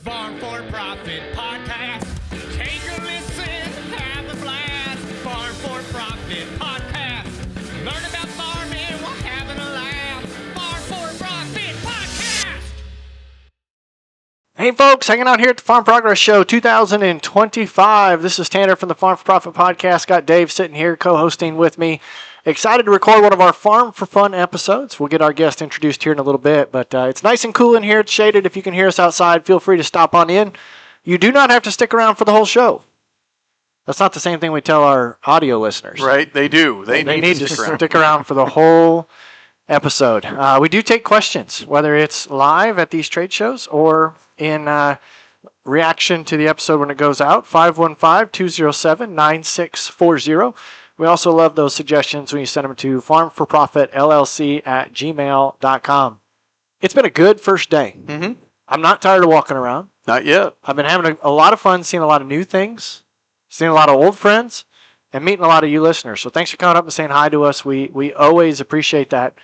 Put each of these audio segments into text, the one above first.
Farm4Profit Podcast. Take a listen, have a blast. Farm4Profit Podcast. Learn about farming while having a laugh. Farm4Profit Podcast. Hey folks, hanging out here at the Farm Progress Show 2025. This is Tanner from the Farm4Profit Podcast. Got Dave sitting here co-hosting with me. Excited to record one of our Farm4Fun episodes. We'll get our guest introduced here in a little bit, but it's nice and cool in here. It's shaded. If you can hear us outside, feel free to stop on in. You do not have to stick around for the whole show. That's not the same thing we tell our audio listeners. Right, they do. They need to stick around for the whole episode. We do take questions, whether it's live at these trade shows or in reaction to the episode when it goes out. 515-207-9640. We also love those suggestions when you send them to farm4profitllc@gmail.com. It's been a good first day. Mm-hmm. I'm not tired of walking around. Not yet. I've been having a lot of fun, seeing a lot of new things, seeing a lot of old friends, and meeting a lot of you listeners. So thanks for coming up and saying hi to us. We always appreciate that.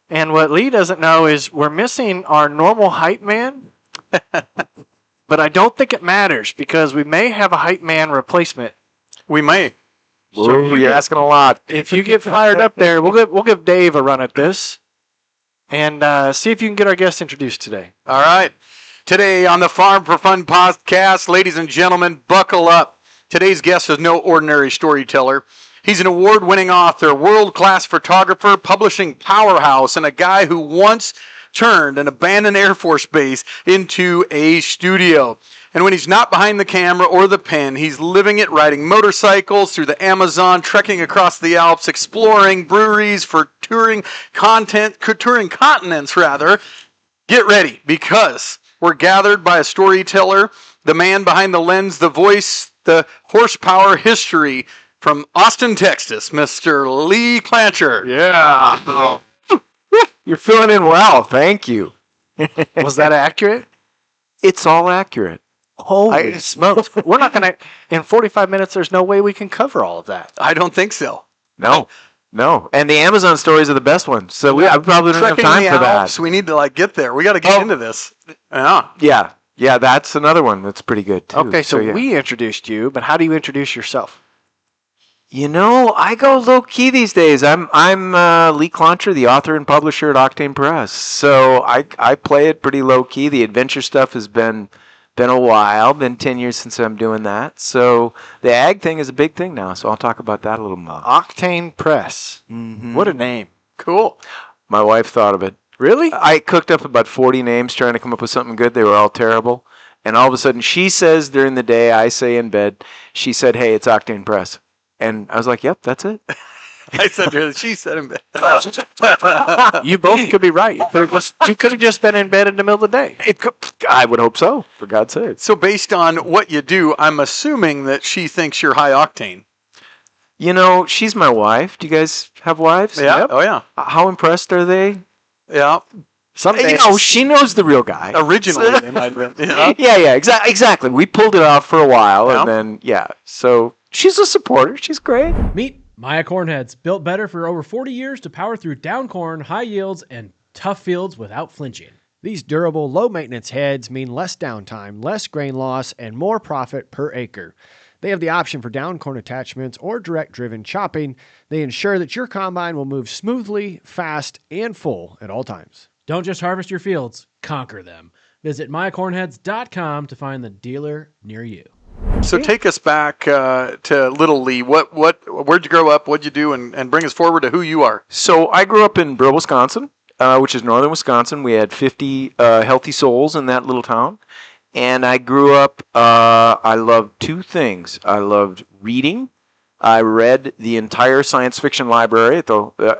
And what Lee doesn't know is we're missing our normal hype man, but I don't think it matters because we may have a hype man replacement. We may. So you're asking a lot. If you get fired up there, we'll give Dave a run at this and see if you can get our guest introduced today. All right. Today on the Farm4Fun Podcast, ladies and gentlemen, buckle up. Today's guest is no ordinary storyteller. He's an award-winning author, world-class photographer, publishing powerhouse, and a guy who once turned an abandoned Air Force base into a studio. And when he's not behind the camera or the pen, he's living it, riding motorcycles through the Amazon, trekking across the Alps, exploring breweries for touring continents rather. Get ready, because we're gathered by a storyteller, the man behind the lens, the voice, the horsepower history from Austin, Texas, Mr. Lee Klancher. Yeah. You're filling in well. Thank you. Was that accurate? It's all accurate. Holy smokes. We're not going to, in 45 minutes, there's no way we can cover all of that. I don't think so. No. And the Amazon stories are the best ones. So I probably don't have time for that. So we need to get there. We got to get into this. Yeah. Yeah, that's another one that's pretty good too. Okay, so yeah. we introduced you, but how do you introduce yourself? You know, I go low key these days. I'm Lee Klancher, the author and publisher at Octane Press. So I play it pretty low key. The adventure stuff has been a while, been 10 years since I'm doing that. So the ag thing is a big thing now, so I'll talk about that a little more. Octane Press. Mm-hmm. What a name. Cool. My wife thought of it. Really? I cooked up about 40 names trying to come up with something good. They were all terrible. And all of a sudden, she says during the day, I say in bed, she said, hey, it's Octane Press. And I was like, yep, that's it. I said to her, she said in bed. You both could be right. You could have just been in bed in the middle of the day. I would hope so, for God's sake. So based on what you do, I'm assuming that she thinks you're high octane. You know, she's my wife. Do you guys have wives? Yeah. Yep. Oh, yeah. How impressed are they? Yeah. Someday, you know, she knows the real guy. Originally, they might have been. Yeah. Yeah, exactly. We pulled it off for a while, Yeah. and then, so she's a supporter. She's great. Meet Maya Cornheads, built better for over 40 years to power through down corn, high yields, and tough fields without flinching. These durable, low-maintenance heads mean less downtime, less grain loss, and more profit per acre. They have the option for down corn attachments or direct-driven chopping. They ensure that your combine will move smoothly, fast, and full at all times. Don't just harvest your fields, conquer them. Visit mayacornheads.com to find the dealer near you. So take us back to Little Lee. Where'd you grow up? What'd you do? And bring us forward to who you are. So I grew up in Brill, Wisconsin, which is northern Wisconsin. We had 50 healthy souls in that little town. And I grew up, I loved two things. I loved reading. I read the entire science fiction library,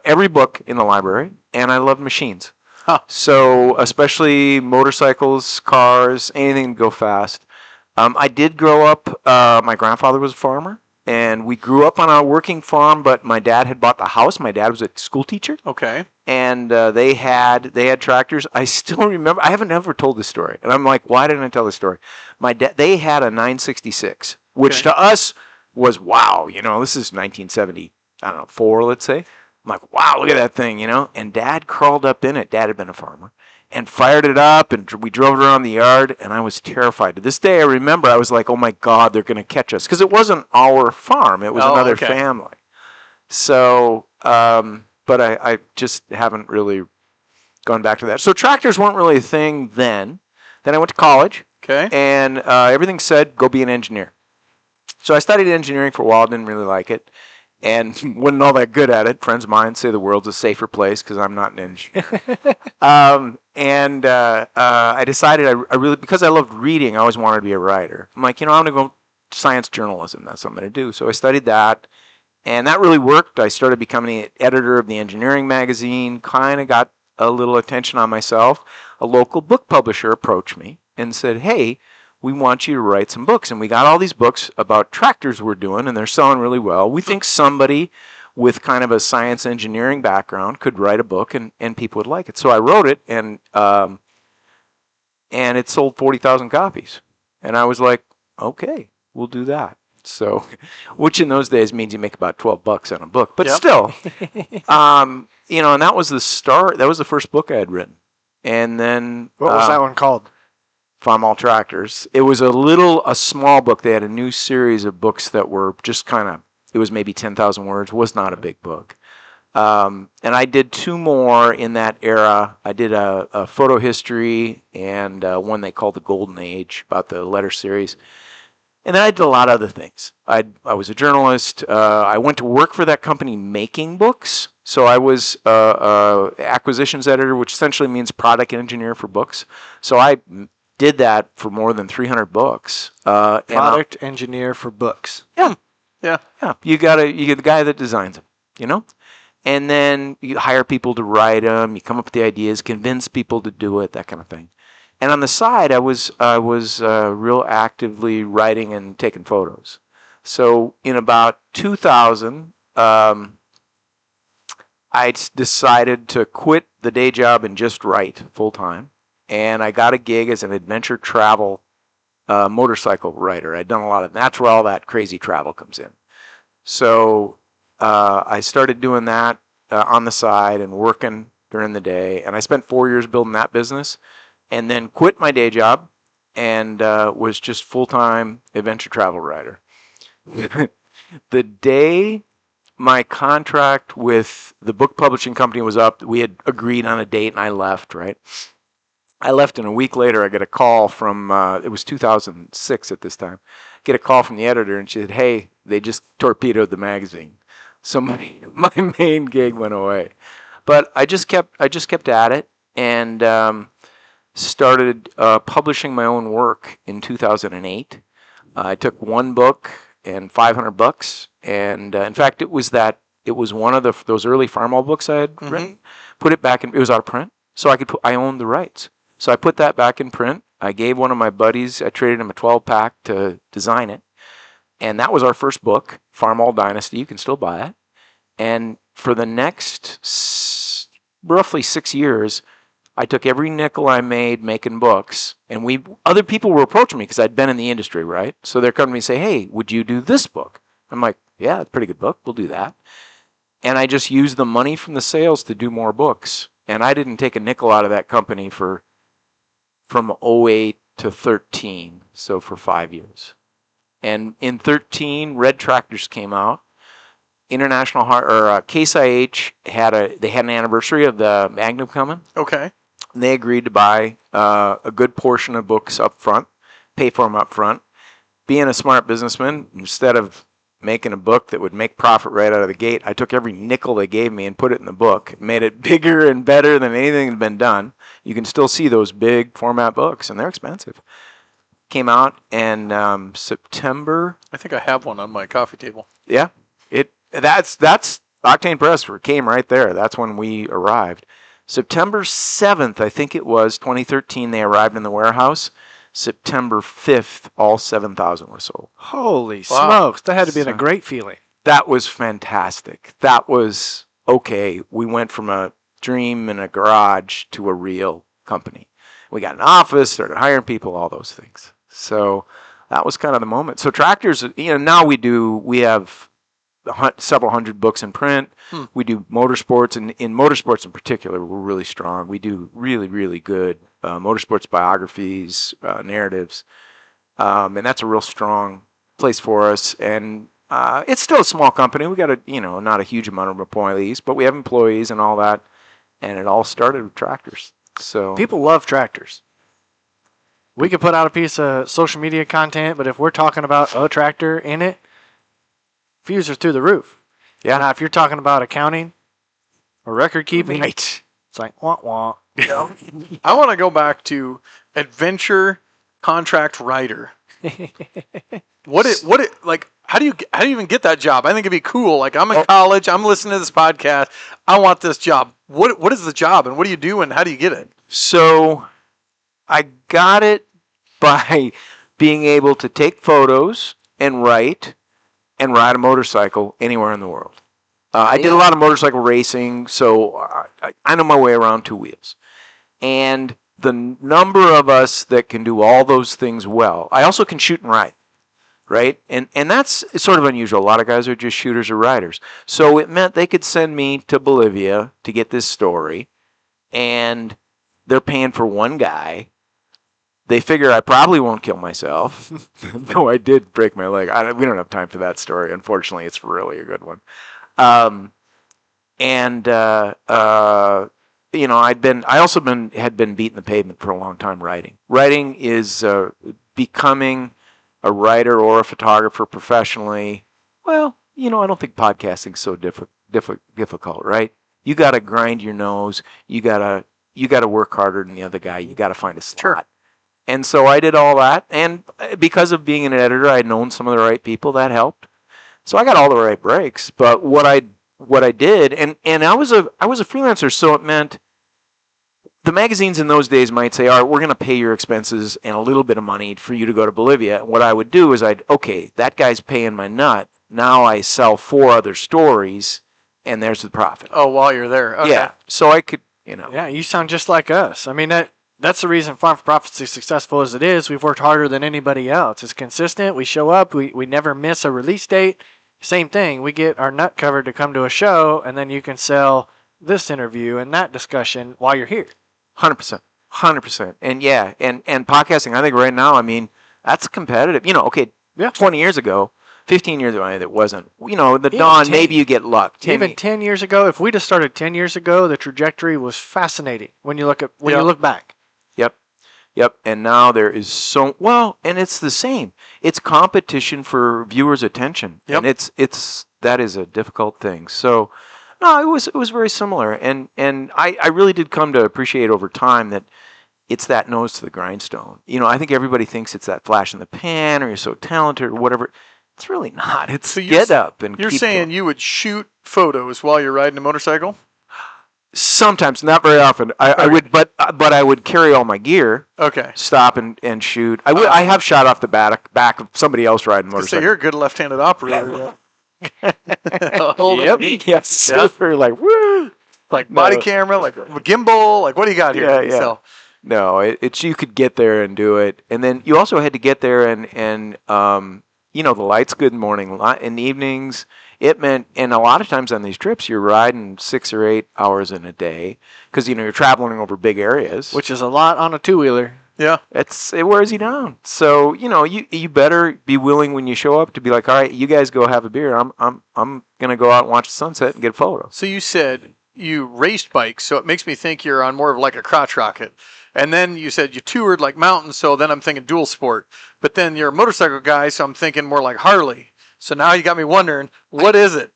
every book in the library. And I loved machines. Huh. So especially motorcycles, cars, anything to go fast. I did grow up, my grandfather was a farmer, and we grew up on a working farm, but my dad had bought the house. My dad was a school teacher. Okay. And they had tractors. I still remember, I haven't ever told this story. And I'm like, why didn't I tell this story? They had a 966, which to us was, wow, this is 1974, let's say. I'm like, wow, look at that thing, And Dad crawled up in it. Dad had been a farmer. and fired it up, and we drove it around the yard, and I was terrified. To this day, I remember I was like, oh my God, they're going to catch us. Because it wasn't our farm. It was another family. So, but I just haven't really gone back to that. So tractors weren't really a thing then. Then I went to college. Okay. And everything said, go be an engineer. So I studied engineering for a while, didn't really like it, and wasn't all that good at it. Friends of mine say the world's a safer place because I'm not an engineer. I decided I really, because I loved reading, I always wanted to be a writer. I'm like, I'm going to go science journalism. That's what I'm going to do. So I studied that, and that really worked. I started becoming the editor of the engineering magazine, kind of got a little attention on myself. A local book publisher approached me and said, hey, we want you to write some books. And we got all these books about tractors we're doing, and they're selling really well. We think somebody with kind of a science engineering background could write a book, and people would like it. So I wrote it, and it sold 40,000 copies. And I was like, okay, we'll do that. So, which in those days means you make about $12 on a book. But still, and that was the start. That was the first book I had written. And then... What was that one called? Farm All Tractors. It was a small book. They had a new series of books that were just kind of, it was maybe 10,000 words, was not a big book. And I did two more in that era. I did a photo history and one they called The Golden Age, about the letter series. And then I did a lot of other things. I was a journalist. I went to work for that company making books. So I was acquisitions editor, which essentially means product engineer for books. So I did that for more than 300 books. Product engineer for books. Yeah. You get the guy that designs them, and then you hire people to write them. You come up with the ideas, convince people to do it, that kind of thing. And on the side, I was real actively writing and taking photos. So in about 2000, I decided to quit the day job and just write full time. And I got a gig as an adventure travel motorcycle writer. I'd done a lot of, that's where all that crazy travel comes in. So I started doing that on the side and working during the day. And I spent 4 years building that business, and then quit my day job and was just full-time adventure travel writer. The day my contract with the book publishing company was up, we had agreed on a date, and I left, right? I left, and a week later, I get a call from, it was 2006 at this time, get a call from the editor, and she said, hey, they just torpedoed the magazine. So my main gig went away. But I just kept at it, and started publishing my own work in 2008. I took one book and $500, and in fact, it was one of those early Farm All books I had written. Put it back in, it was out of print, so I owned the rights. So I put that back in print. I gave one of my buddies, I traded him a 12-pack to design it. And that was our first book, Farm All Dynasty. You can still buy it. And for the next roughly 6 years, I took every nickel I made making books. And other people were approaching me because I'd been in the industry, right? So they're coming to me and say, hey, would you do this book? I'm like, yeah, it's a pretty good book. We'll do that. And I just used the money from the sales to do more books. And I didn't take a nickel out of that company from 08 to 13, so for 5 years. And in 13, Red Tractors came out. Case IH had an anniversary of the Magnum coming. Okay. And they agreed to buy a good portion of books up front, pay for them up front. Being a smart businessman, instead of making a book that would make profit right out of the gate, I took every nickel they gave me and put it in the book, made it bigger and better than anything had been done. You can still see those big format books, and they're expensive. Came out in September. I think I have one on my coffee table. Yeah, that's Octane Press came right there. That's when we arrived. September 7th, I think it was, 2013, they arrived in the warehouse. September 5th, all 7,000 were sold. Holy smokes. That had to be a great feeling. That was fantastic. That was, okay, we went from a dream in a garage to a real company. We got an office, started hiring people, all those things. So that was kind of the moment. So tractors, now we have several hundred books in print. We do motorsports, and in motorsports in particular, we're really strong. We do really, really good motorsports biographies, narratives, and that's a real strong place for us. And it's still a small company. We got not a huge amount of employees, but we have employees and all that. And it all started with tractors. So People love tractors. We could put out a piece of social media content, but if we're talking about a tractor in it, views are through the roof. Yeah. Now, if you're talking about accounting or record keeping, right. it's like, wah, wah. I want to go back to adventure contract writer. How do you even get that job? I think it'd be cool. Like, I'm in college, I'm listening to this podcast. I want this job. What is the job, and what do you do, and how do you get it? So I got it by being able to take photos and write and ride a motorcycle anywhere in the world. I did a lot of motorcycle racing, so I know my way around two wheels. And the number of us that can do all those things well, I also can shoot and ride, right? And that's sort of unusual. A lot of guys are just shooters or riders. So it meant they could send me to Bolivia to get this story, and they're paying for one guy. They figure I probably won't kill myself, though I did break my leg. We don't have time for that story. Unfortunately, it's really a good one. I had been beating the pavement for a long time writing. Writing is becoming a writer or a photographer professionally. Well, I don't think podcasting's so difficult, right? You got to grind your nose. You got to work harder than the other guy. You got to find a slot. Sure. And so I did all that, and because of being an editor, I'd known some of the right people. That helped. So I got all the right breaks. But what I did, and I was a freelancer, so it meant the magazines in those days might say, all right, we're going to pay your expenses and a little bit of money for you to go to Bolivia. And what I would do is that guy's paying my nut. Now I sell 4 other stories, and there's the profit. Oh, while you're there. Okay. Yeah. So I could, Yeah, you sound just like us. I mean, that's the reason Farm4Profit's as successful as it is. We've worked harder than anybody else. It's consistent. We show up. We never miss a release date. Same thing. We get our nut covered to come to a show, and then you can sell this interview and that discussion while you're here. 100%. 100%. And yeah, and podcasting, I think right now, I mean, that's competitive. 20 years ago, 15 years ago, it wasn't. The dawn, maybe you get luck. Even 10 years ago, if we'd have started 10 years ago, the trajectory was fascinating when you look back. Yep. And now there is and it's the same. It's competition for viewers' attention. Yep. And that is a difficult thing. So no, it was very similar. And I really did come to appreciate over time that it's that nose to the grindstone. I think everybody thinks it's that flash in the pan or you're so talented or whatever. It's really not. It's So get up and You're keep saying going. you would shoot photos while you're riding a motorcycle? Sometimes, not very often. I would, but I would carry all my gear. Okay. Stop and shoot. I have shot off the back of somebody else riding a So motorcycle. you're a good left-handed operator. Yep. Yes. Super, like woo. Like body camera, like a gimbal, like what do you got here? Yeah. So, No, it's you could get there and do it, and then you also had to get there and the lights good in the morning, in the evenings. It meant, and a lot of times on these trips, you're riding 6 or 8 hours in a day because you're traveling over big areas, Which is a lot on a two-wheeler. yeah. it wears you down. So you better be willing when you show up to be like, all right, you guys go have a beer. I'm gonna go out and watch the sunset and get a photo. So you said you raced bikes, so it makes me think you're on more of like a crotch rocket. And then you said you toured like mountains, so then I'm thinking dual sport. But then you're a motorcycle guy, so I'm thinking more like Harley. So now you got me wondering, what is it?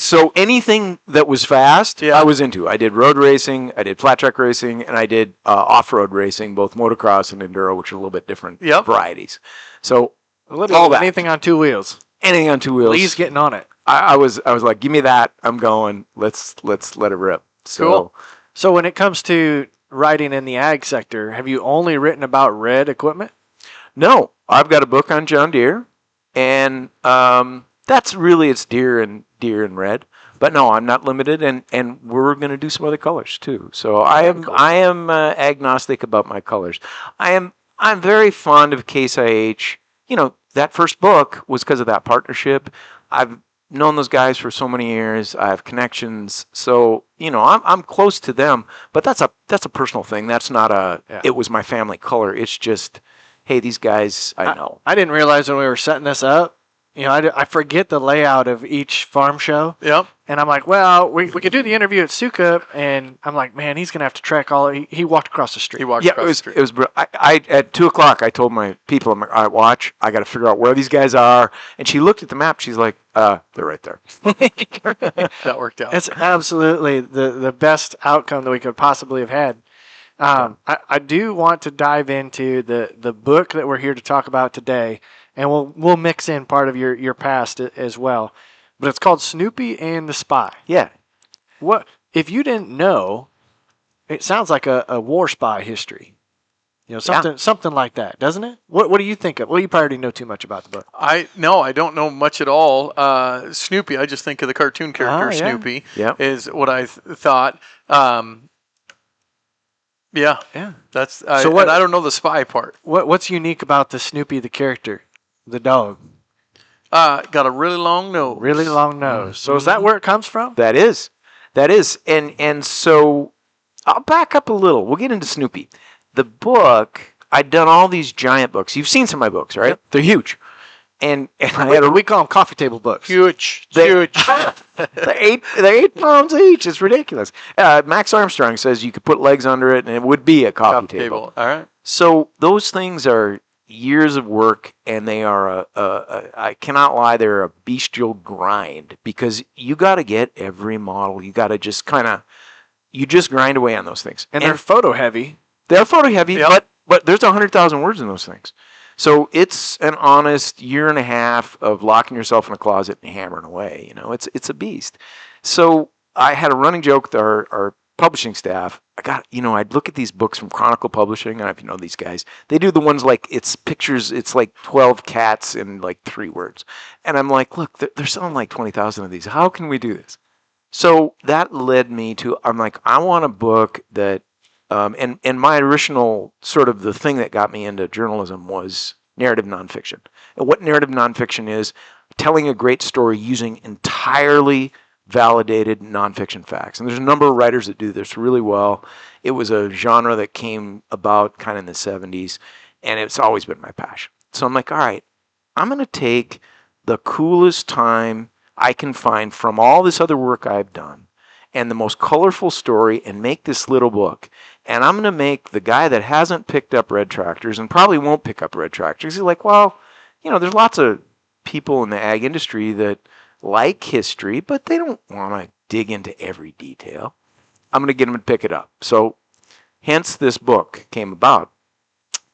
So anything that was fast, Yeah. I was into. I did road racing, I did flat track racing, and I did off-road racing, both motocross and enduro, which are a little bit different varieties. So all that. Anything on two wheels. Anything on 2 wheels. Lee's getting on it. I was like, give me that. I'm going. Let's let it rip. So, Cool. So when it comes to riding in the ag sector, have you only written about red equipment? No, I've got a book on John Deere, and that's really it's deer and red. But no, I'm not limited, and we're going to do some other colors too. So I am agnostic about my colors. I'm very fond of Case IH. That first book was because of that partnership. I've known those guys for so many years. I have connections, so I'm close to them. But that's a personal thing. That's not it was my family color. It's just, hey, these guys I know. I didn't realize when we were setting this up. I forget the layout of each farm show. Yep. And I'm like, well, we could do the interview at Sukup, and I'm like, man, he's gonna have to trek all. He walked across the street. He walked across the street. It was. I at 2:00. I told my people, I'm like, all right, watch. I got to figure out where these guys are. And she looked at the map. She's like, they're right there. That worked out. It's absolutely the best outcome that we could possibly have had. I do want to dive into the book that we're here to talk about today, and we'll mix in part of your past as well. But it's called Snoopy and the Spy. Yeah. What if you didn't know? It sounds like a war spy history. Something like that, doesn't it? What do you think of? Well, you probably already know too much about the book. I don't know much at all. Snoopy, I just think of the cartoon character Snoopy. Yeah. Is what I thought. Yeah. That's So what? and I don't know the spy part. What's unique about the Snoopy the character, the dog? Got a really long nose. Really long nose. So is that where it comes from? That is. And so I'll back up a little. We'll get into Snoopy. The book, I'd done all these giant books. You've seen some of my books, right? Yep. They're huge. And I had we call them coffee table books. Huge. They're 8 pounds each. It's ridiculous. Max Armstrong says you could put legs under it and it would be a coffee table. All right. So those things are years of work, and they are I cannot lie, they're a bestial grind, because you got to get every model. You got to just you just grind away on those things. And they're photo heavy. They're photo heavy, but there's 100,000 words in those things. So it's an honest year and a half of locking yourself in a closet and hammering away. It's a beast. So I had a running joke with our publishing staff. I'd look at these books from Chronicle Publishing. I don't know if you know these guys. They do the ones like it's pictures. It's like 12 cats in like 3 words. And I'm like, look, they're selling like 20,000 of these. How can we do this? So that led me to, I'm like, I want a book that, and my original sort of the thing that got me into journalism was narrative nonfiction. And what narrative nonfiction is, telling a great story using entirely validated nonfiction facts. And there's a number of writers that do this really well. It was a genre that came about kind of in the 70s, and it's always been my passion. So I'm like, all right, I'm going to take the coolest time I can find from all this other work I've done and the most colorful story and make this little book. And I'm going to make the guy that hasn't picked up red tractors and probably won't pick up red tractors. He's like, well, there's lots of people in the ag industry that like history, but they don't want to dig into every detail. I'm going to get them to pick it up. So hence this book came about.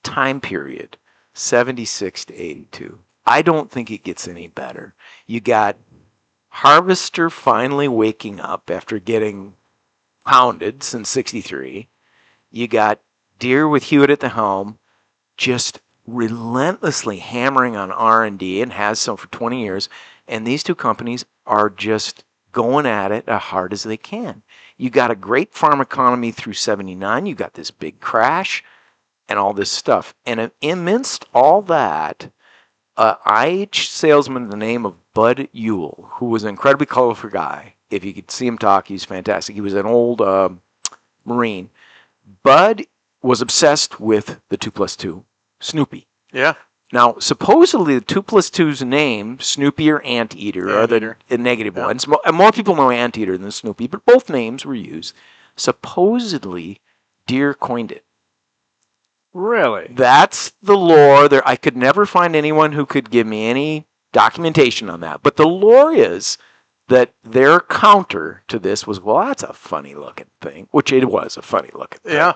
Time period, 76 to 82. I don't think it gets any better. You got Harvester finally waking up after getting hounded since 63. You got Deere with Hewitt at the helm, just relentlessly hammering on R&D, and has so for 20 years. And these two companies are just going at it as hard as they can. You got a great farm economy through 79. You got this big crash and all this stuff. And amidst all that, IH salesman the name of Bud Ewell, who was an incredibly colorful guy. If you could see him talk, he's fantastic. He was an old Marine. Bud was obsessed with the 2+2, Snoopy. Yeah. Now, supposedly, the 2+2's name, Snoopy or Anteater, are the negative ones. And more people know Anteater than Snoopy, but both names were used. Supposedly, Deere coined it. Really? That's the lore. I could never find anyone who could give me any documentation on that. But the lore is that their counter to this was, well, that's a funny-looking thing, which it was a funny-looking thing. Yeah.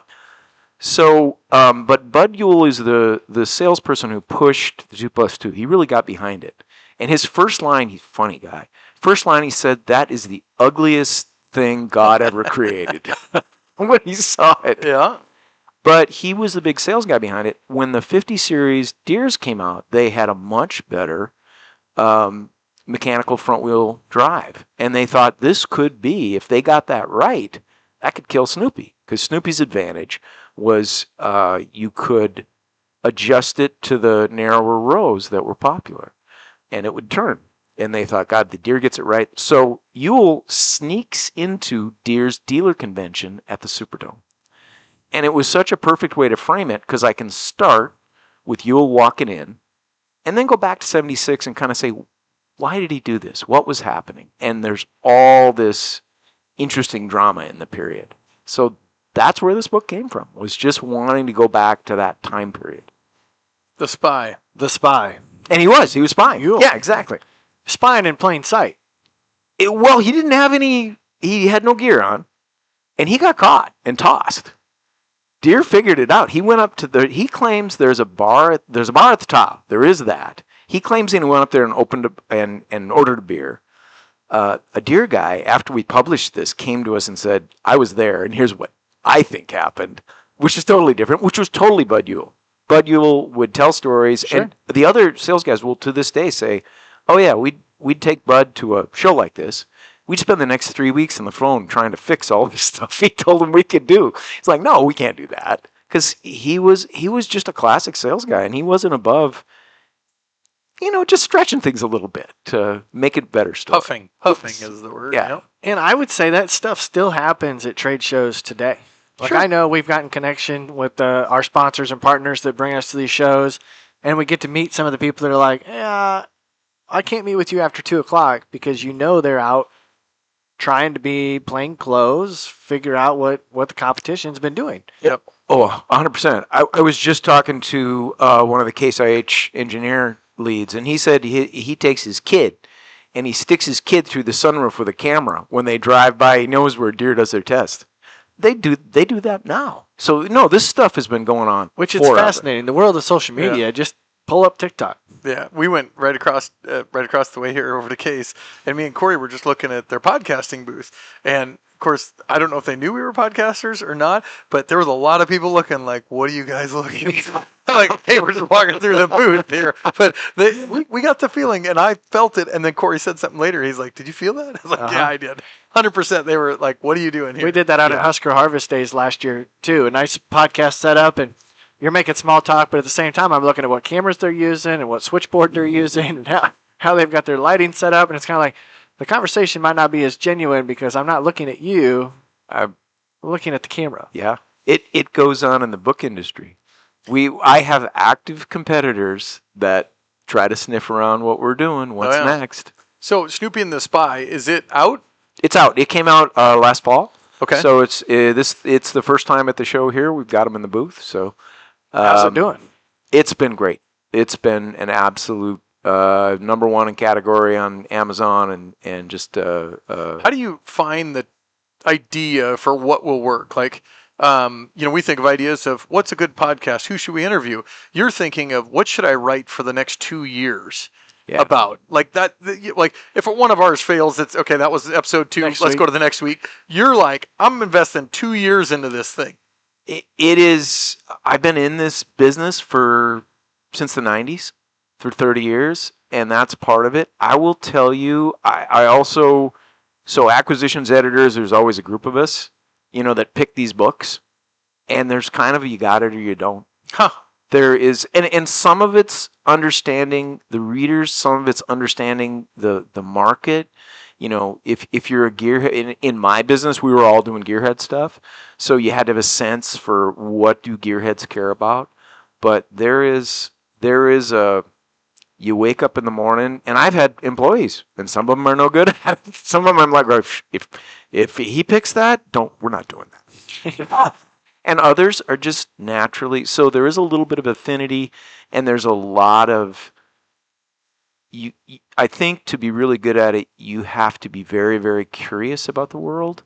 So, but Bud Ewell is the salesperson who pushed the 2+2. He really got behind it. And his first line, he's a funny guy. First line, he said, that is the ugliest thing God ever created. When he saw it. Yeah. But he was the big sales guy behind it. When the 50 series Deeres came out, they had a much better mechanical front-wheel drive. And they thought this could be, if they got that right, that could kill Snoopy. Because Snoopy's advantage was you could adjust it to the narrower rows that were popular, and it would turn. And they thought, God, the deer gets it right. So Yule sneaks into Deere's dealer convention at the Superdome. And it was such a perfect way to frame it because I can start with Yule walking in and then go back to 76 and kind of say, why did he do this? What was happening? And there's all this interesting drama in the period. So that's where this book came from, was just wanting to go back to that time period. The Spy. The Spy. And he was spying. Yule. Yeah, exactly. Spying in plain sight. Well, he didn't have he had no gear on, and he got caught and tossed. Deere figured it out. He went up to he claims there's a bar at the top. There is that. He claims he went up there and opened and ordered a beer. A Deere guy, after we published this, came to us and said, I was there, and here's what I think happened, which is totally different, which was totally Bud Yule. Bud Yule would tell stories, Sure. and the other sales guys will to this day say, oh yeah, we'd take Bud to a show like this. We'd spend the next 3 weeks on the phone trying to fix all this stuff he told them we could do. It's like, no, we can't do that. Because he was just a classic sales guy, and he wasn't above, just stretching things a little bit to make it better stuff. Huffing is the word. Yeah. Yep. And I would say that stuff still happens at trade shows today. Like, Sure. I know we've gotten connection with our sponsors and partners that bring us to these shows, and we get to meet some of the people that are like, yeah, I can't meet with you after 2 o'clock because they're out trying to be plain clothes, figure out what the competition's been doing. Yep. Oh, 100%. I was just talking to one of the Case IH engineer leads, and he said he takes his kid, and he sticks his kid through the sunroof with a camera. When they drive by, he knows where Deere does their test. They do that now. So, no, this stuff has been going on Which is forever. fascinating. The world of social media, just pull up TikTok. Yeah, we went right across the way here over to Case, and me and Corey were just looking at their podcasting booth. And of course, I don't know if they knew we were podcasters or not, but there was a lot of people looking like, "What are you guys looking at?" Like, hey, we're just walking through the booth here. But we got the feeling, and I felt it. And then Corey said something later. He's like, "Did you feel that?" I was like, "Yeah, I did." 100%. They were like, "What are you doing here?" We did that out at Husker Harvest Days last year, too. A nice podcast setup, and you're making small talk, but at the same time, I'm looking at what cameras they're using and what switchboard they're using and how they've got their lighting set up. And it's kind of like the conversation might not be as genuine because I'm not looking at you. I'm looking at the camera. Yeah. It goes on in the book industry. I have active competitors that try to sniff around what we're doing. What's next? So, Snoopy and the Spy, is it out? It's out. It came out last fall. Okay. So it's the first time at the show here. We've got them in the booth. So How's it doing? it's been great. It's been an absolute number one in category on Amazon and just How do you find the idea for what will work? Like, we think of ideas of what's a good podcast, who should we interview? You're thinking of what should I write for the next 2 years about? Like that. Like if one of ours fails, it's okay. That was episode 2. Next Let's week. go to the next week. You're like, I'm investing 2 years into this thing. It is. I've been in this business since the 90s, for 30 years, and that's part of it. I will tell you, I also, so acquisitions editors, there's always a group of us, that pick these books, and there's kind of a you got it or you don't. Huh. There is, and some of it's understanding the readers, some of it's understanding the market. If you're a gearhead, in my business, we were all doing gearhead stuff, so you had to have a sense for what do gearheads care about. But there is you wake up in the morning, and I've had employees, and some of them are no good. Some of them I'm like, if he picks that, we're not doing that. And others are just naturally. So there is a little bit of affinity, and there's a lot of. I think to be really good at it, you have to be very, very curious about the world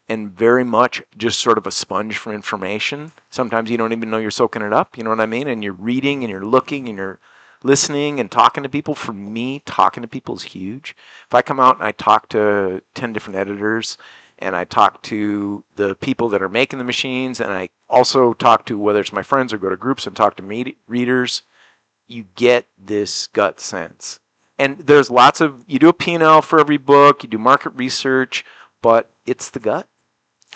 and very much just sort of a sponge for information. Sometimes you don't even know you're soaking it up, you know what I mean? And you're reading and you're looking and you're listening and talking to people. For me, talking to people is huge. If I come out and I talk to 10 different editors and I talk to the people that are making the machines and I also talk to, whether it's my friends or go to groups and talk to readers, you get this gut sense. And there's lots of, you do a P&L for every book, you do market research, but it's the gut.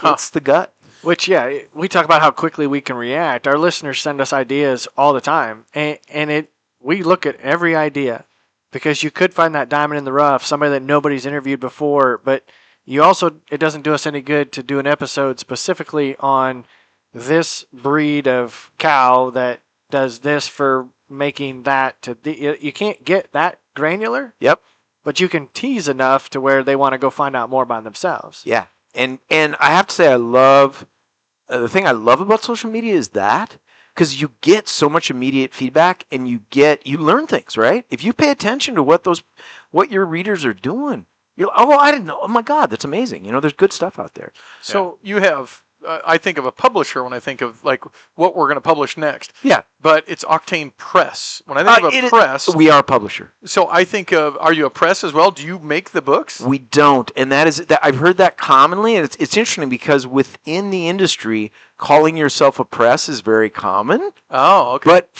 It's the gut. Which, we talk about how quickly we can react. Our listeners send us ideas all the time, and we look at every idea because you could find that diamond in the rough, somebody that nobody's interviewed before, but it doesn't do us any good to do an episode specifically on this breed of cow that does this for making that you can't get that granular. Yep. But you can tease enough to where they want to go find out more by themselves. Yeah. And I have to say, I love the thing I love about social media is that because you get so much immediate feedback and you learn things, right? If you pay attention to what your readers are doing, you're like, oh, I didn't know. Oh my God, that's amazing. There's good stuff out there. So you have, I think of a publisher when I think of like what we're going to publish next. Yeah. But it's Octane Press. When I think of a press, we are a publisher. So I think of, are you a press as well? Do you make the books? We don't, and I've heard that commonly, and it's interesting because within the industry, calling yourself a press is very common. Oh, okay. But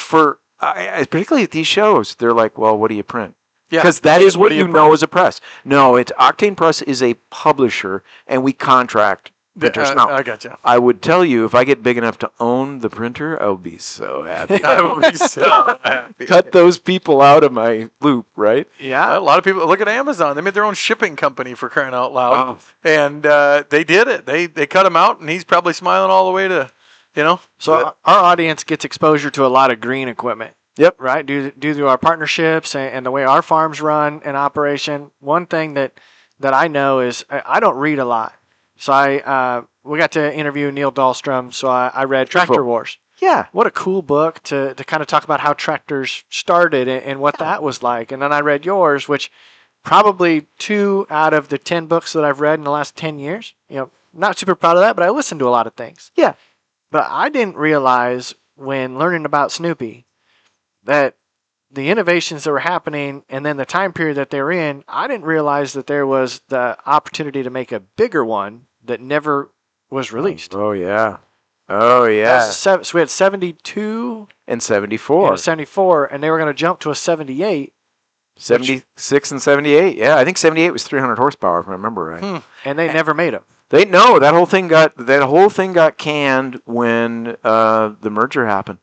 particularly at these shows, they're like, well, what do you print? Yeah. Because that is what do you know as a press. No, Octane Press is a publisher, and we contract printers. Now, I gotcha. I would tell you, if I get big enough to own the printer, I will be so happy. I will be so happy. Cut those people out of my loop, right? Yeah. A lot of people look at Amazon. They made their own shipping company, for crying out loud. Oh. And they did it. They cut him out, and he's probably smiling all the way to, So our audience gets exposure to a lot of green equipment. Yep. Right? Due to our partnerships and the way our farms run and operation. One thing that I know is I don't read a lot. So we got to interview Neil Dahlstrom, so I read Tractor Wars. Yeah. What a cool book to kind of talk about how tractors started and what that was like. And then I read yours, which probably 2 out of the 10 books that I've read in the last 10 years. Not super proud of that, but I listened to a lot of things. Yeah. But I didn't realize when learning about Snoopy that the innovations that were happening and then the time period that they were in, I didn't realize that there was the opportunity to make a bigger one that never was released. Oh, yeah. Oh, yeah. So we had 72 And 74. and 74, and they were going to jump to a 78, 76 and 78. Yeah, I think 78 was 300 horsepower, if I remember right. and they never made them. That whole thing got canned when the merger happened.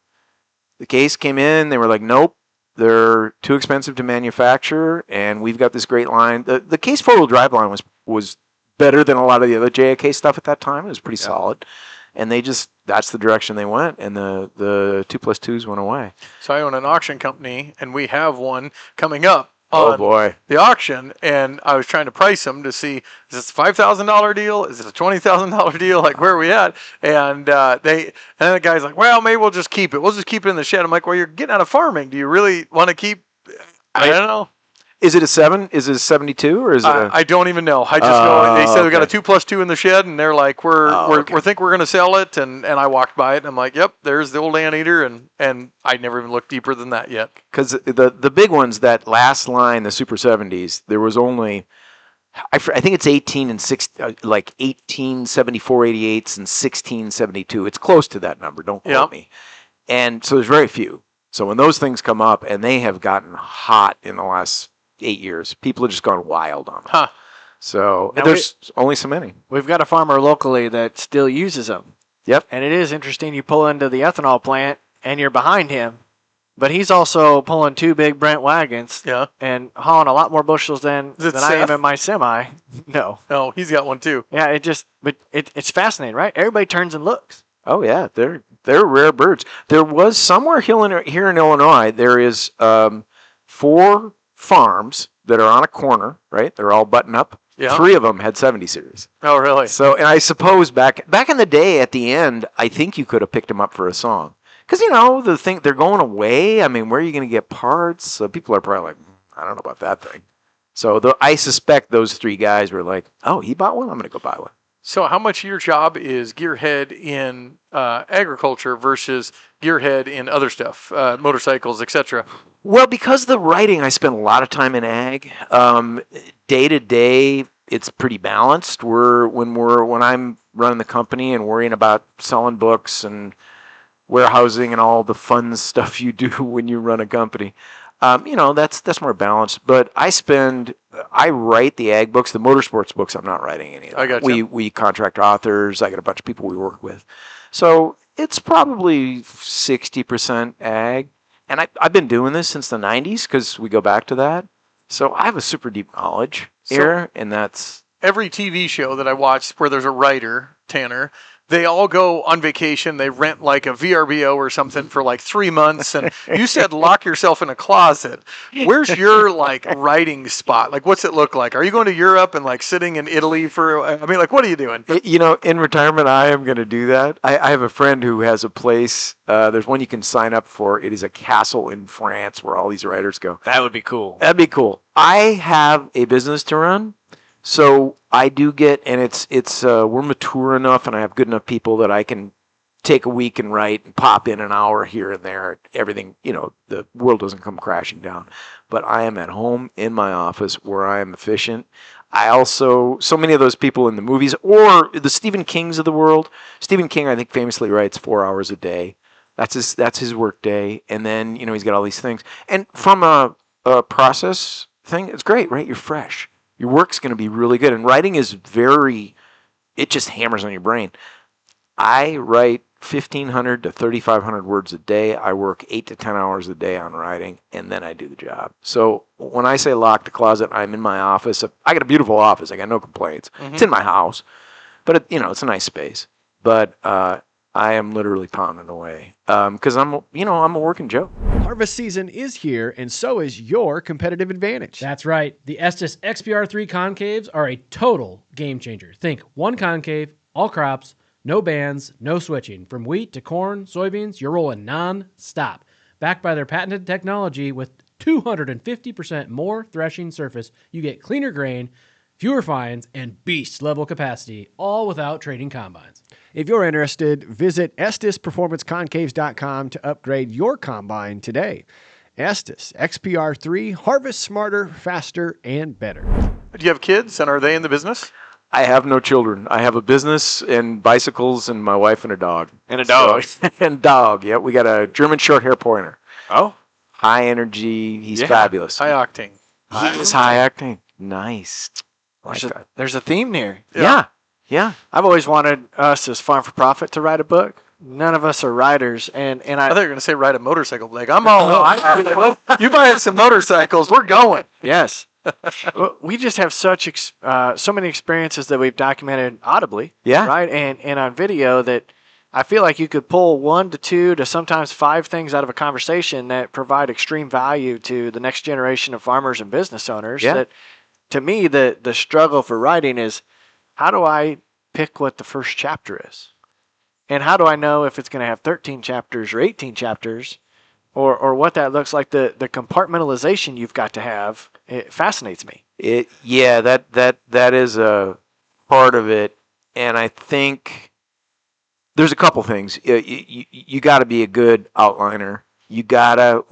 The case came in. They were like, nope, they're too expensive to manufacture, and we've got this great line. The case 4-wheel drive line was better than a lot of the other JAK stuff at that time. It was pretty solid. And that's the direction they went, and the 2+2s went away. So I own an auction company, and we have one coming up Oh, on boy. the auction, and I was trying to price them to see, is this a $5,000 deal? Is it a $20,000 deal? Like, where are we at? And then the guy's like, well, maybe we'll just keep it. We'll just keep it in the shed. I'm like, well, you're getting out of farming. Do you really want to keep? I don't know. Is it a 7? Is it a 72, or is it I don't even know. I just know they said we got a okay. 2+2 in the shed, and they're like, we think we're going to sell it. And I walked by it, and I'm like, yep, there's the old anteater, and I never even looked deeper than that yet. Because the big ones, that last line, the Super 70s, there was only, I think it's 18 and 6, like 1874 88s and 1672. It's close to that number. Don't quote me. And so there's very few. So when those things come up, and they have gotten hot in the last 8 years, people have just gone wild on them. Huh. So Now there's only so many. We've got a farmer locally that still uses them. Yep. And it is interesting. You pull into the ethanol plant, and you're behind him, but he's also pulling 2 big Brent wagons and hauling a lot more bushels than I am in my semi. No. Oh, he's got one too. Yeah, it's fascinating, right? Everybody turns and looks. Oh yeah, they're rare birds. There was somewhere here in Illinois. There is 4 farms that are on a corner, right? They're all buttoned up. Yeah. 3 of them had 70 series. Oh, really? So, and I suppose back in the day, at the end, I think you could have picked them up for a song, because they're going away. I mean, where are you going to get parts? So people are probably like, I don't know about that thing. So I suspect those 3 guys were like, oh, he bought one, I'm going to go buy one. So how much of your job is gearhead in agriculture versus gearhead in other stuff, motorcycles, etc.? Well, because the writing, I spend a lot of time in ag. Day to day, it's pretty balanced. When I'm running the company and worrying about selling books and warehousing and all the fun stuff you do when you run a company, that's more balanced. But I write the ag books, the motorsports books. I'm not writing any of them. I gotcha. We contract authors. I got a bunch of people we work with, so it's probably 60% ag. And I've been doing this since the 90s, because we go back to that. So I have a super deep knowledge here, and that's... Every TV show that I watch where there's a writer, Tanner, they all go on vacation. They rent like a VRBO or something for like 3 months. And you said lock yourself in a closet. Where's your like writing spot? Like, what's it look like? Are you going to Europe and like sitting in Italy for, I mean, like, what are you doing? You know, in retirement, I am going to do that. I have a friend who has a place. There's one you can sign up for. It is a castle in France where all these writers go. That would be cool. That'd be cool. I have a business to run. So I do get, and it's we're mature enough, and I have good enough people that I can take a week and write and pop in an hour here and there. Everything, you know, the world doesn't come crashing down. But I am at home in my office where I am efficient. I also, so many of those people in the movies or the Stephen Kings of the world. Stephen King, I think, famously writes 4 hours a day. That's his work day, and then you know he's got all these things. And from a process thing, it's great, right? You're fresh. Your work's going to be really good. And writing is it just hammers on your brain. I write 1,500 to 3,500 words a day. I work 8 to 10 hours a day on writing, and then I do the job. So when I say lock the closet, I'm in my office. I got a beautiful office. I got no complaints. Mm-hmm. It's in my house, but it's a nice space. But I am literally pounding away because I'm a working Joe. Harvest season is here, and so is your competitive advantage. That's right. The Estes XPR3 concaves are a total game changer. Think one concave, all crops, no bands, no switching. From wheat to corn, soybeans, you're rolling non-stop. Backed by their patented technology with 250% more threshing surface, you get cleaner grain, fewer fines, and beast-level capacity, all without trading combines. If you're interested, visit EstesPerformanceConcaves.com to upgrade your combine today. Estes XPR3, harvest smarter, faster, and better. Do you have kids, and are they in the business? I have no children. I have a business and bicycles and my wife and a dog. And a dog. And dog, yeah. We got a German short hair pointer. Oh. High energy. He's fabulous. High octane. He is high octane. Nice. There's a theme here. Yeah. I've always wanted us as Farm for Profit to write a book. None of us are writers, and I thought you were going to say ride a motorcycle, Blake. I'm all you buy some motorcycles, we're going. Yes. We just have so many experiences that we've documented audibly, right, and on video that I feel like you could pull 1 to 2 to sometimes 5 things out of a conversation that provide extreme value to the next generation of farmers and business owners. Yeah. That, to me, the struggle for writing is, how do I pick what the first chapter is? And how do I know if it's going to have 13 chapters or 18 chapters or what that looks like? The compartmentalization you've got to have, it fascinates me. That is a part of it. And I think there's a couple things. You got to be a good outliner. You got to,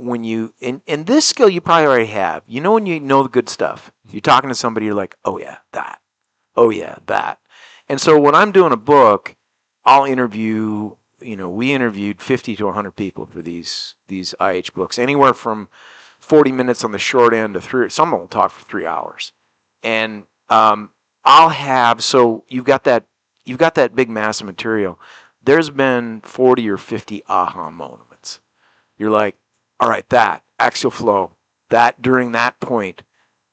and this skill you probably already have. You know when you know the good stuff. You're talking to somebody, you're like, oh yeah, that. Oh yeah, that. And so when I'm doing a book, I'll interview, we interviewed 50 to 100 people for these IH books, anywhere from 40 minutes on the short end to 3. Some will talk for 3 hours. And I'll have, so you've got that big mass of material. There's been 40 or 50 aha moments. You're like, all right, that axial flow, that during that point,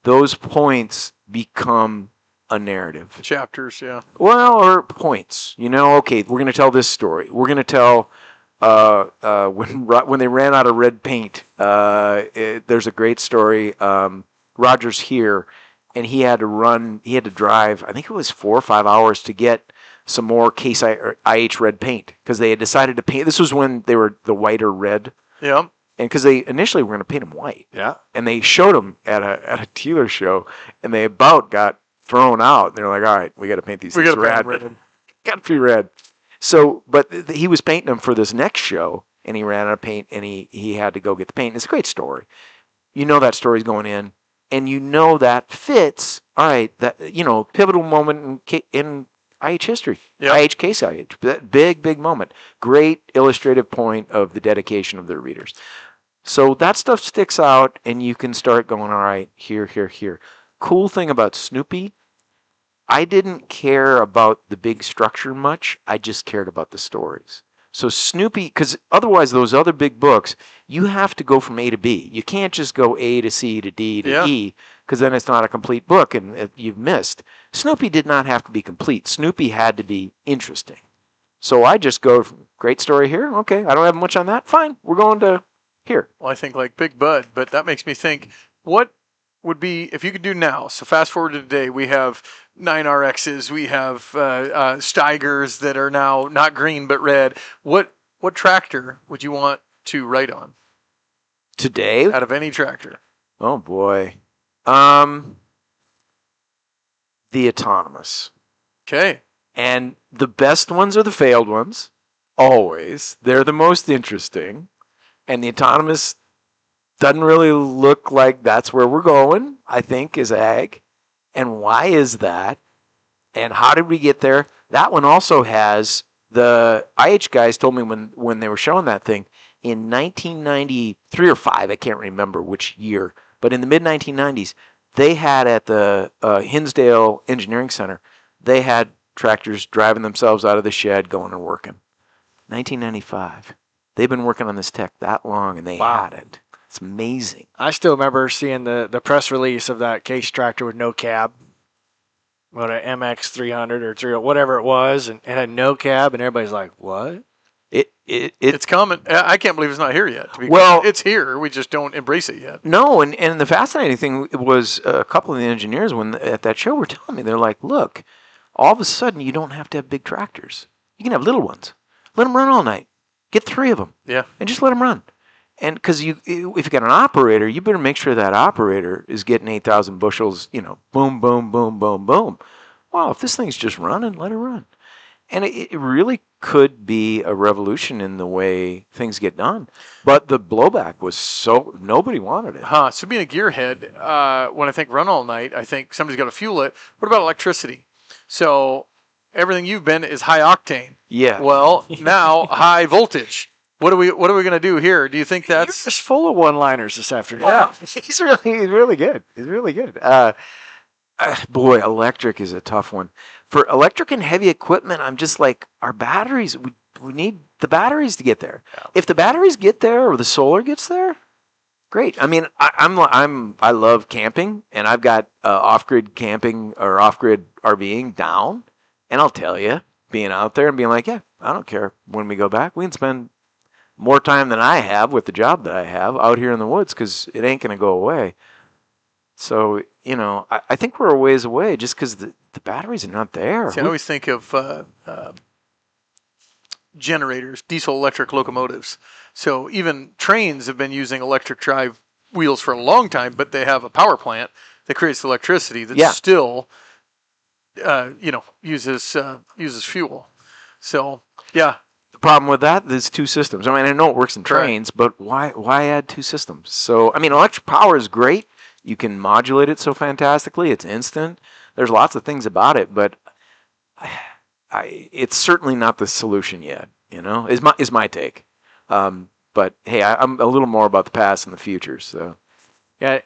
those points become a narrative. Chapters, yeah. Well, or points. Okay, we're going to tell this story. We're going to tell when they ran out of red paint. There's a great story. Roger's here, and he had to drive, I think it was 4 or 5 hours to get some more Case IH red paint because they had decided to paint. This was when they were the white or red. Yeah. And because they initially were going to paint them white. Yeah. And they showed them at a dealer show, and they about got thrown out. They're like, all right, we got to paint these things red. Got to be red. So, but he was painting them for this next show, and he ran out of paint, and he had to go get the paint. It's a great story. That story's going in, and that fits. All right, that pivotal moment in IH history. Yep. IH Case IH. That big moment. Great illustrative point of the dedication of their readers. So that stuff sticks out, and you can start going, all right, here. Cool thing about Snoopy, I didn't care about the big structure much. I just cared about the stories. So Snoopy, because otherwise those other big books, you have to go from A to B. You can't just go A to C to D to E. because then it's not a complete book and you've missed. Snoopy did not have to be complete. Snoopy had to be interesting. So I just go, great story here. Okay, I don't have much on that. Fine, we're going to here. Well, I think like Big Bud, but that makes me think, what would be, if you could do now, so fast forward to today, we have 9RXs, we have Steigers that are now not green but red. What tractor would you want to ride on? Today? Out of any tractor. Oh, boy. The autonomous. Okay. And the best ones are the failed ones. Always. They're the most interesting. And the autonomous doesn't really look like that's where we're going, I think, is ag. And why is that? And how did we get there? That one also has, the IH guys told me when they were showing that thing, in 1993 or 5, I can't remember which year, but in the mid-1990s, they had at the Hinsdale Engineering Center, they had tractors driving themselves out of the shed, going and working. 1995. They've been working on this tech that long, and they had it. It's amazing. I still remember seeing the press release of that case tractor with no cab. What, an MX 300 or 30, whatever it was, and it had no cab, and everybody's like, what? It's coming. I can't believe it's not here yet. It's here. We just don't embrace it yet. No, and the fascinating thing was a couple of the engineers at that show were telling me, they're like, look, all of a sudden you don't have to have big tractors. You can have little ones. Let them run all night. Get 3 of them. Yeah. And just let them run. And because if you got an operator, you better make sure that operator is getting 8,000 bushels, boom, boom, boom, boom, boom. Well, if this thing's just running, let it run. And it really could be a revolution in the way things get done. But the blowback was nobody wanted it. So being a gearhead, when I think run all night, I think somebody's got to fuel it. What about electricity? So everything you've been is high octane. Yeah. Well, now high voltage. What are we going to do here? Do you think that's You're just full of one-liners this afternoon? Yeah, he's really good. He's really good. Boy, electric is a tough one. For electric and heavy equipment, I'm just like, our batteries, we need the batteries to get there. Yeah. If the batteries get there or the solar gets there, great. I mean, I love camping, and I've got off-grid camping or off-grid RVing down, and I'll tell you, being out there and being like, yeah, I don't care when we go back. We can spend more time than I have with the job that I have out here in the woods because it ain't going to go away. So, I think we're a ways away just because the batteries are not there. See, I always think of generators, diesel-electric locomotives. So even trains have been using electric drive wheels for a long time, but they have a power plant that creates electricity that still, uses fuel. So, yeah. The problem with that, there's 2 systems. I mean, I know it works in trains, but why add 2 systems? So, I mean, electric power is great. You can modulate it so fantastically. It's instant. There's lots of things about it, but it's certainly not the solution yet, is my take. But, hey, I'm a little more about the past and the future. So, yeah,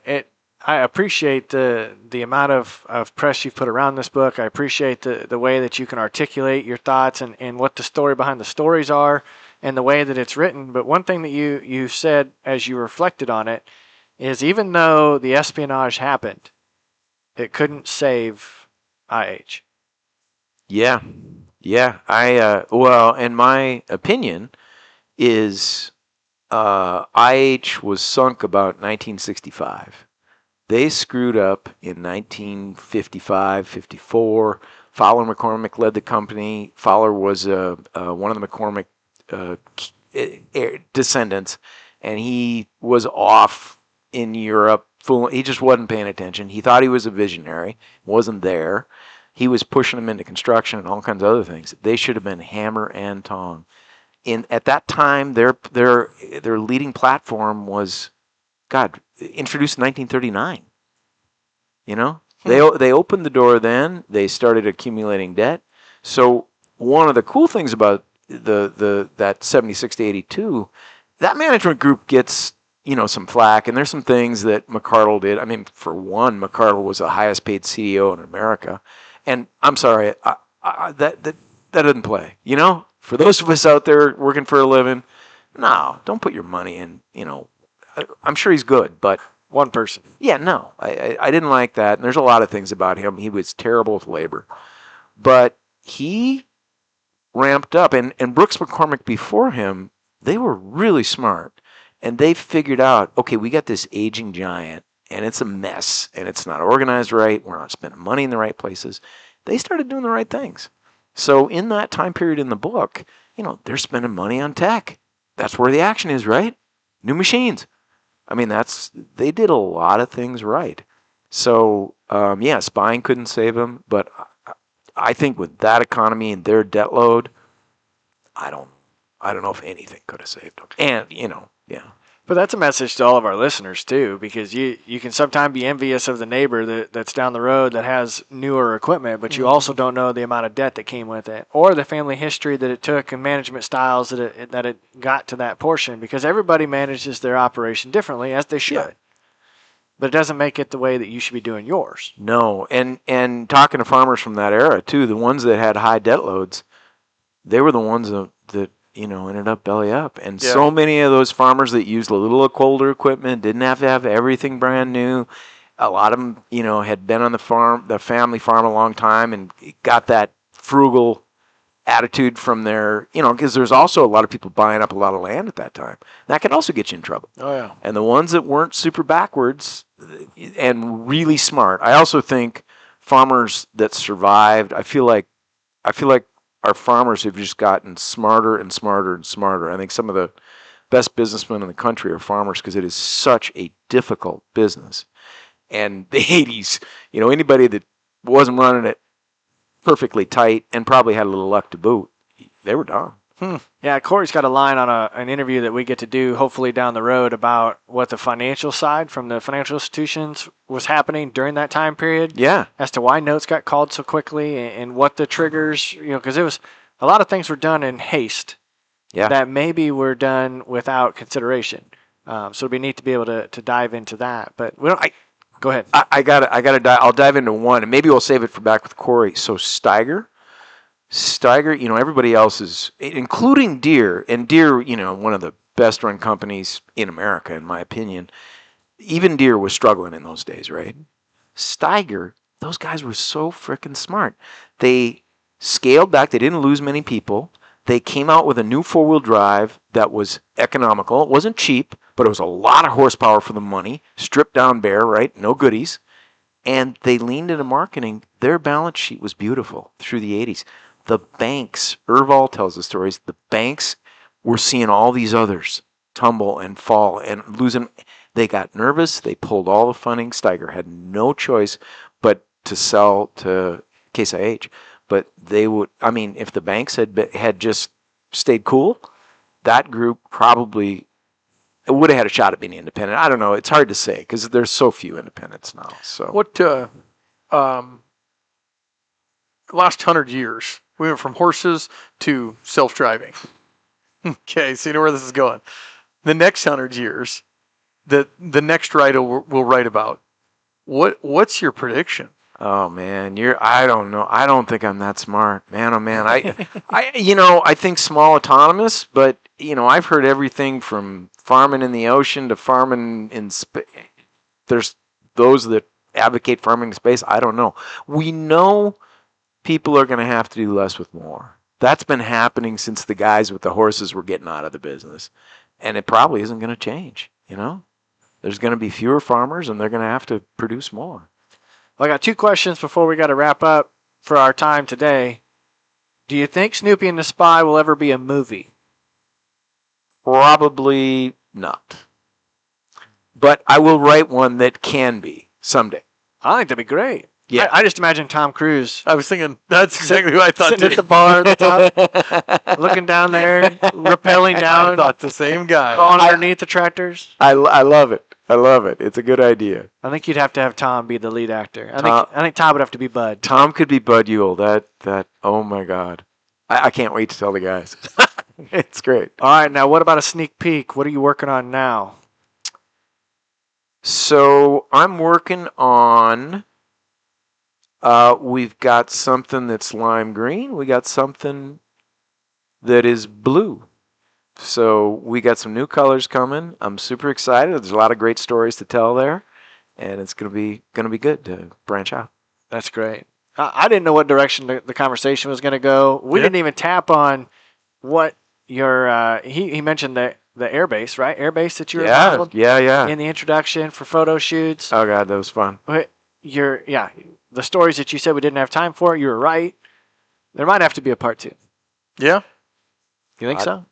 I appreciate the amount of press you've put around this book. I appreciate the way that you can articulate your thoughts and what the story behind the stories are and the way that it's written. But one thing that you said as you reflected on it is even though the espionage happened, it couldn't save IH. Yeah. And my opinion is IH was sunk about 1965. They screwed up in 1955, 54. Fowler McCormick led the company. Fowler was one of the McCormick descendants, and he was off in Europe. He just wasn't paying attention. He thought he was a visionary. Wasn't there. He was pushing them into construction and all kinds of other things. They should have been hammer and tong. At that time, their leading platform was, introduced in 1939. They opened the door then. They started accumulating debt. So one of the cool things about that 76 to 82, that management group gets some flack, and there's some things that McCardle did. I mean, for one, McCardle was the highest paid CEO in America, and I'm sorry, that doesn't play. For those of us out there working for a living, no, don't put your money in. I'm sure he's good, but One person. Yeah, no, I didn't like that. And there's a lot of things about him. He was terrible with labor. But he ramped up. And Brooks McCormick before him, they were really smart. And they figured out, okay, we got this aging giant, and it's a mess, and it's not organized right. We're not spending money in the right places. They started doing the right things. So in that time period in the book, they're spending money on tech. That's where the action is, right? New machines. I mean, they did a lot of things right. So, spying couldn't save them, but I think with that economy and their debt load, I don't know if anything could have saved them. And, yeah. But that's a message to all of our listeners, too, because you can sometimes be envious of the neighbor that's down the road that has newer equipment, but you also don't know the amount of debt that came with it or the family history that it took and management styles that it got to that portion, because everybody manages their operation differently, as they should. Yeah. But it doesn't make it the way that you should be doing yours. No, and talking to farmers from that era, too, the ones that had high debt loads, they were the ones that ended up belly up. And so many of those farmers that used a little older equipment, didn't have to have everything brand new. A lot of them, had been on the family farm a long time and got that frugal attitude from their, because there's also a lot of people buying up a lot of land at that time. That can also get you in trouble. Oh, yeah. And the ones that weren't super backwards and really smart. I also think farmers that survived, I feel like our farmers have just gotten smarter and smarter and smarter. I think some of the best businessmen in the country are farmers because it is such a difficult business. And the 80s, anybody that wasn't running it perfectly tight and probably had a little luck to boot, they were done. Yeah, Corey's got a line on an interview that we get to do hopefully down the road about what the financial side from the financial institutions was happening during that time period. Yeah. As to why notes got called so quickly and what the triggers, because it was a lot of things were done in haste. Yeah. That maybe were done without consideration. So it'd be neat to be able to dive into that. But we don't. Go ahead. I gotta dive. I'll dive into one, and maybe we'll save it for back with Corey. So Steiger, everybody else is, including Deere, and Deere, one of the best run companies in America, in my opinion. Even Deere was struggling in those days, right? Steiger, those guys were so freaking smart. They scaled back. They didn't lose many people. They came out with a new four-wheel drive that was economical. It wasn't cheap, but it was a lot of horsepower for the money. Stripped down bare, right? No goodies. And they leaned into marketing. Their balance sheet was beautiful through the 80s. The banks, Erval tells the stories, the banks were seeing all these others tumble and fall and losing. They got nervous. They pulled all the funding. Steiger had no choice but to sell to Case IH. But they would, if the banks had just stayed cool, that group probably would have had a shot at being independent. I don't know. It's hard to say because there's so few independents now. So What last 100 years, we went from horses to self-driving. Okay, so you know where this is going. The next 100 years, the next writer will write about. What's your prediction? Oh man, I don't know. I don't think I'm that smart. Man, oh man. I think small autonomous, but I've heard everything from farming in the ocean to farming in space. There's those that advocate farming in space. I don't know. We know people are going to have to do less with more. That's been happening since the guys with the horses were getting out of the business. And it probably isn't going to change, There's going to be fewer farmers and they're going to have to produce more. Well, I got two questions before we got to wrap up for our time today. Do you think Snoopy and the Spy will ever be a movie? Probably not. But I will write one that can be someday. I think that'd be great. Yeah. I just imagine Tom Cruise. I was thinking that's exactly who I thought. Sitting at the bar at the top, looking down there, rappelling down. I thought the same guy. Going underneath the tractors. I love it. I love it. It's a good idea. I think you'd have to have Tom be the lead actor. I think Tom would have to be Bud. Tom could be Bud Ewell. That. Oh my God. I can't wait to tell the guys. It's great. All right, now what about a sneak peek? What are you working on now? So I'm working on. We've got something that's lime green. We got something that is blue. So we got some new colors coming. I'm super excited. There's a lot of great stories to tell there, and it's gonna be good to branch out. That's great. I didn't know what direction the conversation was going to go. We didn't even tap on what your he mentioned the airbase, right? Airbase that you were modeled Yeah. in the introduction for photo shoots. Oh God, that was fun. But the stories that you said we didn't have time for, you were right. There might have to be a part 2. Yeah. You think so?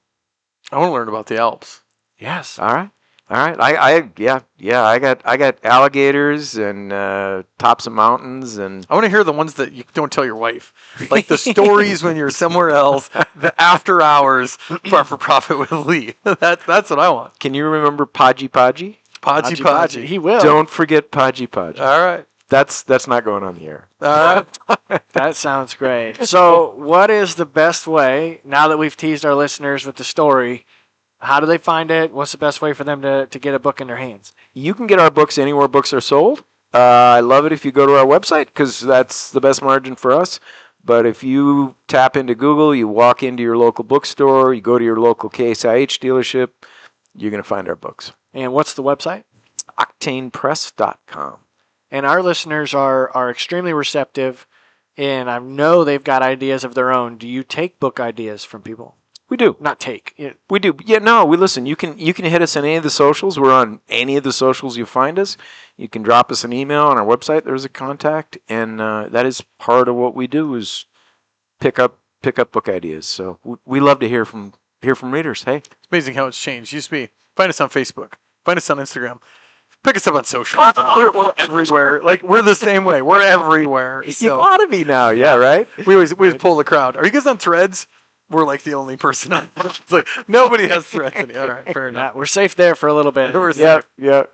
I want to learn about the Alps. Yes. All right. I got alligators and tops of mountains and I want to hear the ones that you don't tell your wife. Like the stories when you're somewhere else, the after hours Farm for Profit with Lee. That's what I want. Can you remember Podgy? Podgy. He will. Don't forget Podgy. All right. That's not going on the air. All right. That sounds great. So, what is the best way, now that we've teased our listeners with the story, how do they find it? What's the best way for them to get a book in their hands? You can get our books anywhere books are sold. I love it if you go to our website because that's the best margin for us. But if you tap into Google, you walk into your local bookstore, you go to your local KSIH dealership, you're going to find our books. And what's the website? octanepress.com. And our listeners are extremely receptive, and I know they've got ideas of their own. Do you take book ideas from people? We do. Not take. We do. Yeah, no, we listen. You can hit us on any of the socials. We're on any of the socials you find us. You can drop us an email on our website. There's a contact, and that is part of what we do is pick up book ideas. So we love to hear from readers. Hey, It's amazing how it's changed. Used to be, find us on Facebook. Find us on Instagram. Pick us up on social. We're everywhere. Like, we're the same way. We're everywhere. you So ought to be now. Yeah, right. we always pull the crowd. Are you guys on Threads? We're like the only person on it. It's like, nobody has Threads anymore. All right, fair enough. We're safe there for a little bit. We're Yeah. safe.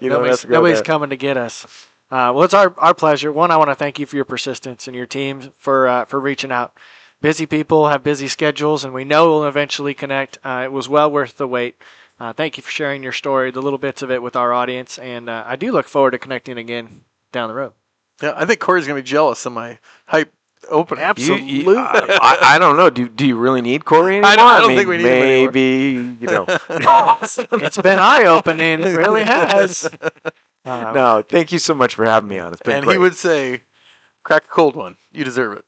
You know, Nobody's coming to get us. Well, it's our pleasure. One, I want to thank you for your persistence and your team for reaching out. Busy people have busy schedules, and we know we'll eventually connect. It was well worth the wait. Thank you for sharing your story, the little bits of it with our audience, and I do look forward to connecting again down the road. Yeah, I think Corey's gonna be jealous of my hype opening. Absolutely. I don't know. Do you really need Corey anymore? I don't think we need him anymore. maybe It's been eye-opening. It really has. No, thank you so much for having me on. It's been And great. he would say, crack a cold one. You deserve it.